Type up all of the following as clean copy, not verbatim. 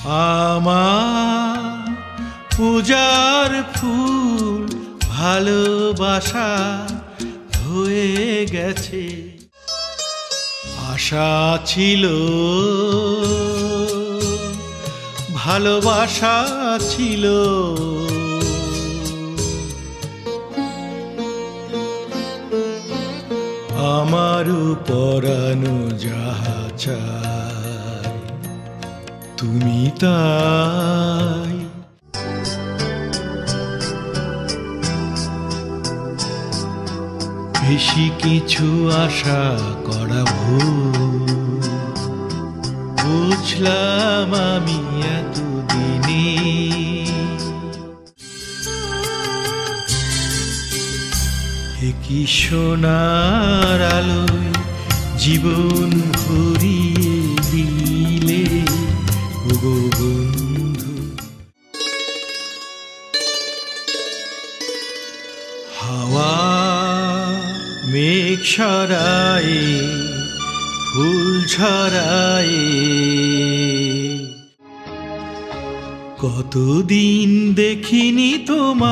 আমার পূজার ফুল ভালোবাসা হয়ে গেছে। আশা ছিল, ভালোবাসা ছিল, আমারও পরানো যাহা চাই তুমি তাই। বেশি কিছু আশা করা ভুল, বুঝলাম আমি এতদিনে। কি সোনার আলোয় জীবন ভরিয়ে দিলে ওগো বন্ধু। হাওয়া মেঘ ছড়ায়, ফুল ছড়ায়, কতদিন দেখিনি তোমায়,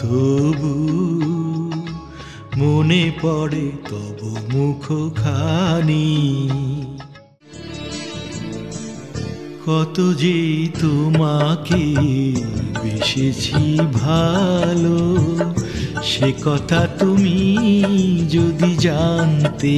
তবু মনে পড়ে তব মুখখানি। কত যে তোমাকে বেসেছি ভালো, সে কথা তুমি যদি জানতে।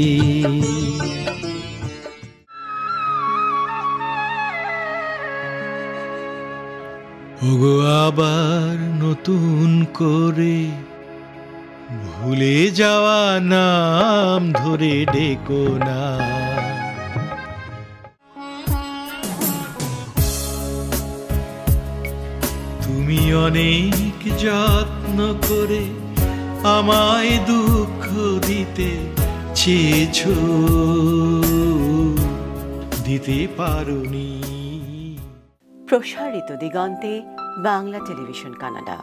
ওগো আবার নতুন করে ভুলে যাওয়া নাম ধরে ডেকো না। তুমি অনেক যত্ন করে আমায় দুঃখ দিতে চেয়েছো, দিতে পারোনি। প্রসারিত দিগন্তে বাংলা টেলিভিশন কানাডা।